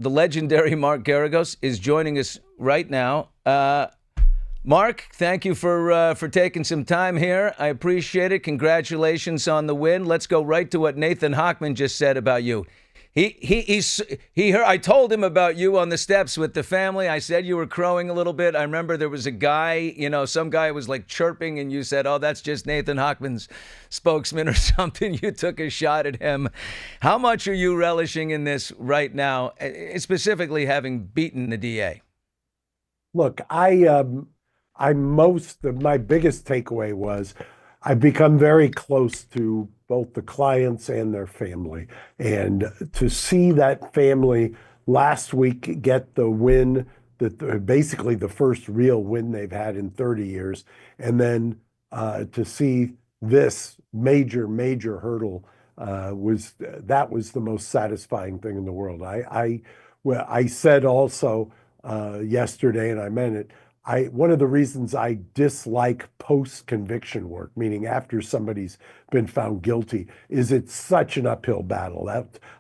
the legendary Mark Geragos, is joining us right now. Mark, thank you for taking some time here. I appreciate it. Congratulations on the win. Let's go right to what Nathan Hochman just said about you. He heard, I told him about you on the steps with the family. I said you were crowing a little bit. I remember there was a guy, some guy was like chirping, and you said, "Oh, that's just Nathan Hochman's spokesman or something." You took a shot at him. How much are you relishing in this right now, specifically having beaten the DA? Look, my biggest takeaway was I've become very close to both the clients and their family. And to see that family last week get the win, basically the first real win they've had in 30 years, and then to see this major hurdle was the most satisfying thing in the world. I said also yesterday, and I meant it. One of the reasons I dislike post-conviction work, meaning after somebody's been found guilty, is it's such an uphill battle.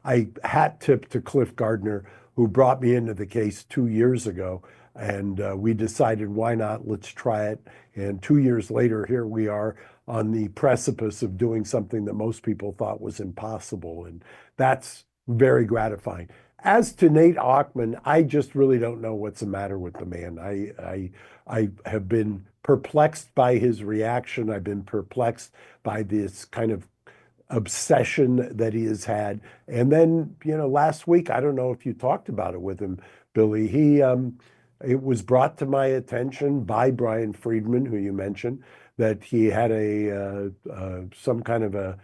I hat tip to Cliff Gardner, who brought me into the case 2 years ago, and we decided, why not? Let's try it. And 2 years later, here we are on the precipice of doing something that most people thought was impossible, and that's very gratifying. As to Nate Hochman, I just really don't know what's the matter with the man. I have been perplexed by his reaction. I've been perplexed by this kind of obsession that he has had. And then, last week, I don't know if you talked about it with him, Billy. It was brought to my attention by Brian Friedman, who you mentioned, that he had some kind of a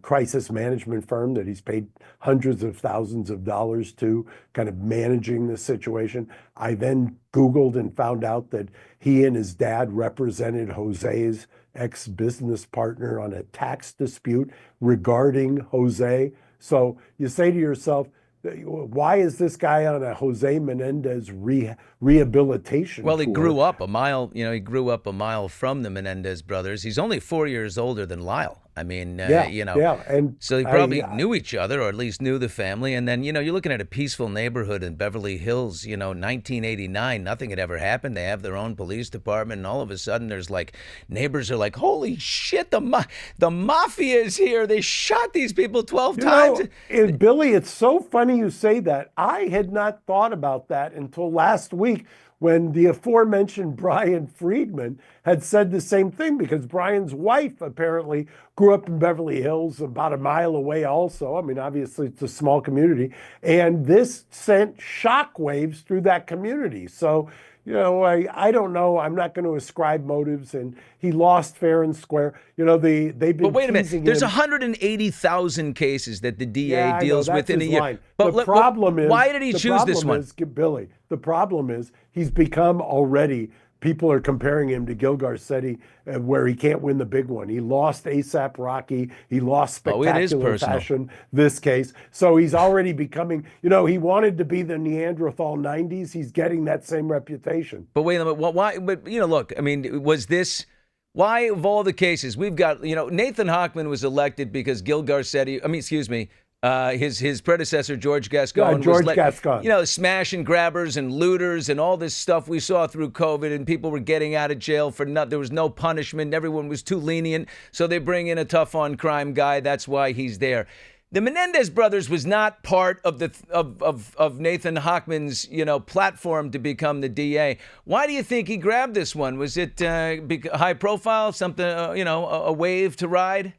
crisis management firm that he's paid hundreds of thousands of dollars to, kind of managing the situation. I then Googled and found out that he and his dad represented Jose's ex-business partner on a tax dispute regarding Jose. So you say to yourself, why is this guy on a Jose Menendez rehabilitation Well, he tour? grew up a mile, he grew up a mile from the Menendez brothers. He's only 4 years older than Lyle. I mean, yeah. And so they probably knew each other, or at least knew the family. And then, you're looking at a peaceful neighborhood in Beverly Hills, 1989, nothing had ever happened. They have their own police department. And all of a sudden there's like, neighbors are like, holy shit, the mafia is here. They shot these people 12 times. And Billy, it's so funny you say that. I had not thought about that until last week, when the aforementioned Brian Friedman had said the same thing, because Brian's wife apparently grew up in Beverly Hills, about a mile away also. I mean, obviously it's a small community, and this sent shockwaves through that community. So, I don't know. I'm not going to ascribe motives, and he lost fair and square. They've been. But wait a minute. There's him. 180,000 cases that the DA deals with in a year. Line. But the problem is, why did he choose this one? Billy, the problem is he's become already. People are comparing him to Gil Garcetti, where he can't win the big one. He lost ASAP Rocky. He lost spectacular fashion this case. So he's already becoming, he wanted to be the Neanderthal 90s. He's getting that same reputation. But wait a minute. Why? But, look, I mean, was this... Why, of all the cases, we've got, Nathan Hochman was elected because Gil Garcetti, his predecessor, George Gascon, was smash and grabbers and looters and all this stuff we saw through COVID, and people were getting out of jail for there was no punishment. Everyone was too lenient. So they bring in a tough on crime guy. That's why he's there. The Menendez brothers was not part of of Nathan Hochman's, platform to become the DA. Why do you think he grabbed this one? Was it high profile, something, a wave to ride?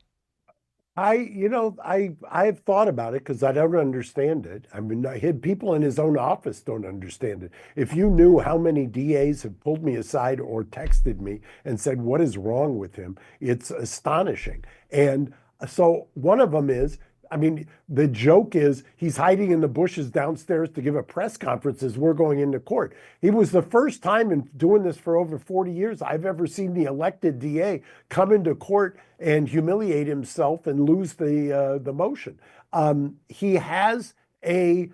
I've thought about it because I don't understand it. I mean, people in his own office don't understand it. If you knew how many DAs have pulled me aside or texted me and said, what is wrong with him? It's astonishing. And so one of them is, the joke is he's hiding in the bushes downstairs to give a press conference as we're going into court. He was the first time in doing this for over 40 years I've ever seen the elected DA come into court and humiliate himself and lose the motion. He has an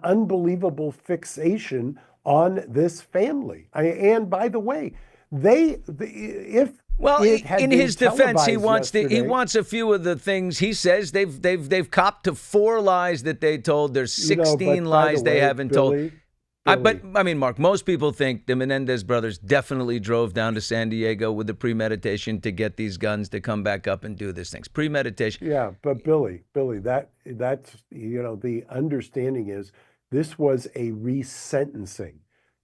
unbelievable fixation on this family. And by the way, if Well, It had in been his defense, he televised yesterday. wants a few of the things he says they've copped to 4 lies that they told. There's 16 But by the lies they way, haven't told. But Billy, I mean, Mark, most people think the Menendez brothers definitely drove down to San Diego with the premeditation to get these guns to come back up and do these things. Premeditation. yeah, but Billy, that's the understanding is this was a resentencing.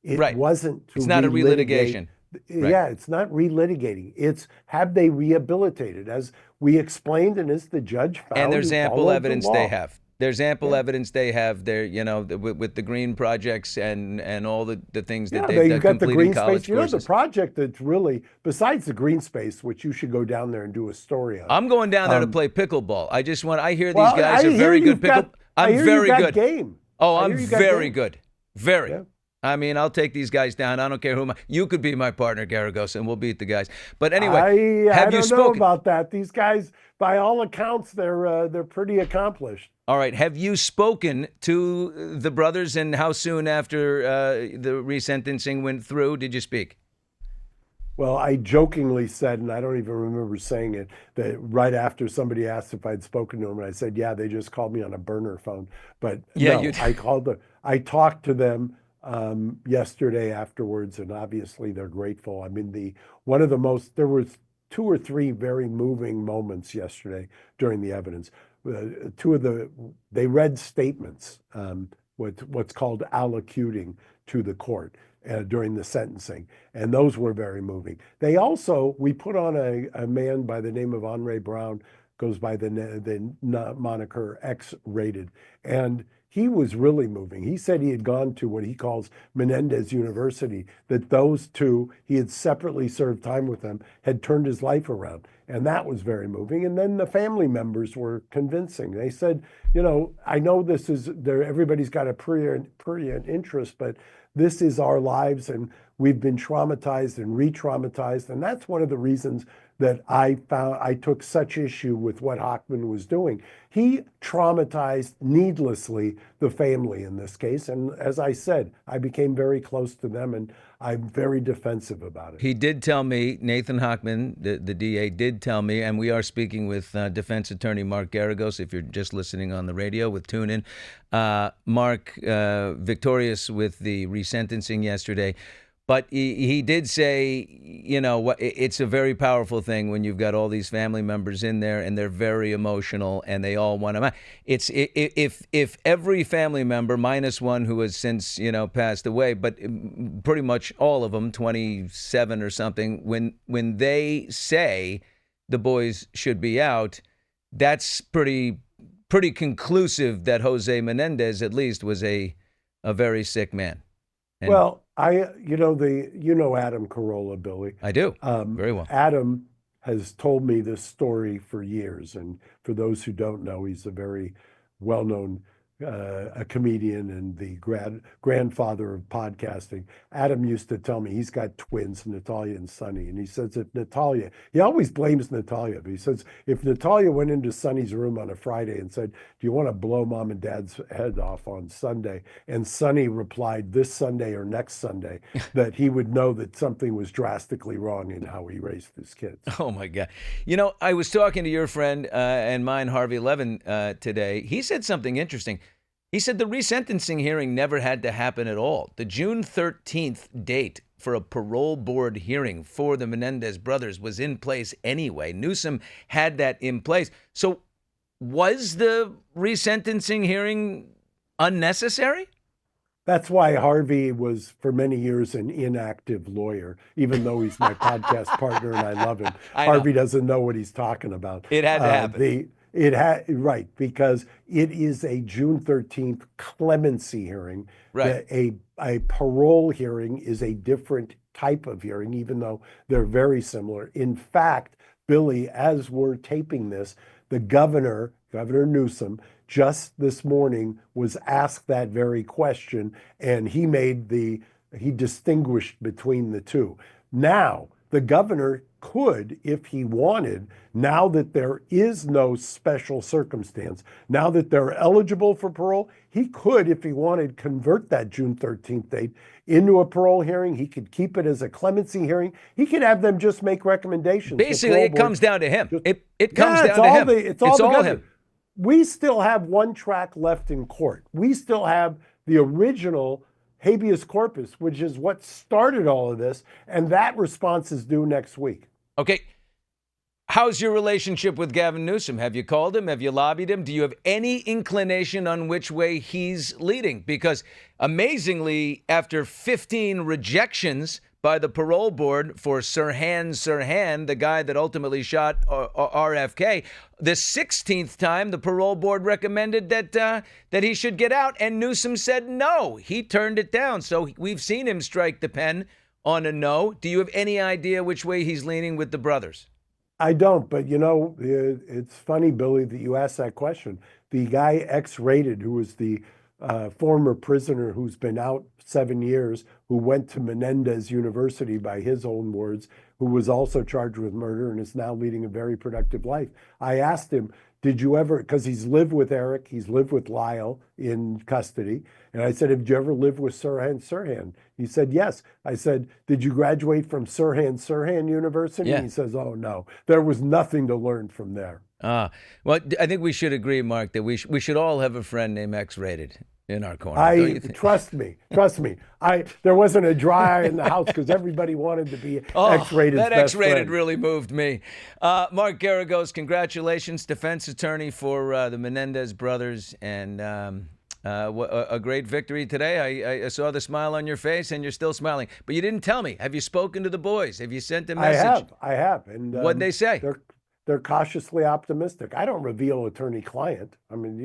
It Right. wasn't to It's not a relitigate. relitigation. Right. Yeah, it's not relitigating. It's have they rehabilitated, as we explained, and as the judge found. And there's who ample followed the evidence law. they have. There's ample Yeah. evidence they have there, with the green projects and all the things that Yeah, they've you've got the completed green college space. courses. The project that's really, besides the green space, which you should go down there and do a story on. I'm going down there to play pickleball. I hear these Well, guys I are hear very good you've got- pickle. I I'm hear very you've got good. game. Oh, I I'm hear you got very game. good. Very. Yeah. I mean, I'll take these guys down. I don't care who you could be my partner, Geragos, and we'll beat the guys. But anyway, I have you don't know spoken? about that. These guys, by all accounts, they're pretty accomplished. All right. Have you spoken to the brothers, and how soon after the resentencing went through did you speak? Well, I jokingly said, and I don't even remember saying it, that right after somebody asked if I'd spoken to them, and I said, "Yeah, they just called me on a burner phone." But Yeah, no, I talked to them yesterday afterwards, and obviously they're grateful. I mean, there was 2 or 3 very moving moments yesterday during the evidence. They read statements, what's called allocuting to the court during the sentencing, and those were very moving. We put on a man by the name of Andre Brown, goes by the moniker X-rated, and he was really moving. He said he had gone to what he calls Menendez University, that those two, he had separately served time with them, had turned his life around. And that was very moving. And then the family members were convincing. They said, I know this is there, everybody's got a prurient interest, but this is our lives, and we've been traumatized and re-traumatized. And that's one of the reasons that I took such issue with what Hochman was doing. He traumatized needlessly the family in this case. And as I said, I became very close to them, and I'm very defensive about it. He did tell me, Nathan Hochman, the DA, did tell me, and we are speaking with defense attorney Mark Geragos, if you're just listening on the radio with TuneIn. Mark, victorious with the resentencing yesterday. But he did say, it's a very powerful thing when you've got all these family members in there and they're very emotional and they all want to. If every family member, minus one who has since passed away, but pretty much all of them, 27 or something, when they say the boys should be out, that's pretty conclusive that Jose Menendez at least was a very sick man. And well, Adam Carolla, Billy. I do very well. Adam has told me this story for years, and for those who don't know, he's a very well-known a comedian and the grandfather of podcasting. Adam used to tell me he's got twins, Natalia and Sonny, and he says he always blames Natalia, but he says if Natalia went into Sonny's room on a Friday and said, "Do you want to blow mom and dad's head off on Sunday?" and Sonny replied, "This Sunday or next Sunday," that he would know that something was drastically wrong in how he raised his kids. Oh my God. I was talking to your friend and mine, Harvey Levin, today. He said something interesting. He said the resentencing hearing never had to happen at all. The June 13th date for a parole board hearing for the Menendez brothers was in place anyway. Newsom had that in place. So was the resentencing hearing unnecessary? That's why Harvey was, for many years, an inactive lawyer, even though he's my podcast partner and I love him. Harvey doesn't know what he's talking about. It had to happen. Right, because it is a June 13th clemency hearing. Right. A parole hearing is a different type of hearing, even though they're very similar. In fact, Billy, as we're taping this, the Governor Newsom, just this morning was asked that very question, and he distinguished between the two. Now, the governor could, if he wanted, now that there is no special circumstance, now that they're eligible for parole, he could, if he wanted, convert that June 13th date into a parole hearing. He could keep it as a clemency hearing. He could have them just make recommendations. Basically, it comes down to him. It comes down to him. It's all him. We still have one track left in court. We still have the original habeas corpus, which is what started all of this, and that response is due next week. Okay. How's your relationship with Gavin Newsom? Have you called him? Have you lobbied him? Do you have any inclination on which way he's leading? Because amazingly, after 15 rejections by the parole board for Sirhan, the guy that ultimately shot RFK, the 16th time the parole board recommended that he should get out, and Newsom said no. He turned it down. So we've seen him strike the pen on a no. Do you have any idea which way he's leaning with the brothers? I don't, but it's funny, Billy, that you asked that question. The guy X-rated, who was the former prisoner who's been out 7 years, who went to Menendez University, by his own words, who was also charged with murder and is now leading a very productive life. I asked him, did you ever, because he's lived with Eric, he's lived with Lyle in custody, and I said, have you ever lived with Sirhan? He said, yes. I said, did you graduate from Sirhan University? Yeah. He says, oh, no. There was nothing to learn from there. Well, I think we should agree, Mark, that we should all have a friend named X-rated in our corner. Trust me. There wasn't a dry eye in the house because everybody wanted to be X-rated. That X-rated really moved me. Mark Geragos, congratulations, defense attorney for the Menendez brothers, and a great victory today. I saw the smile on your face, and you're still smiling. But you didn't tell me. Have you spoken to the boys? Have you sent a message? I have. And what'd they say? They're cautiously optimistic. I don't reveal attorney-client. I mean,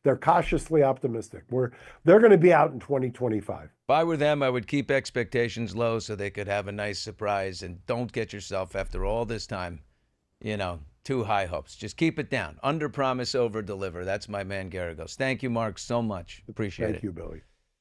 they're cautiously optimistic. They're going to be out in 2025. If I were them, I would keep expectations low so they could have a nice surprise, and don't get yourself, after all this time, too high hopes. Just keep it down. Under promise, over deliver. That's my man Geragos. Thank you, Mark, so much. Appreciate it. Thank you, Billy.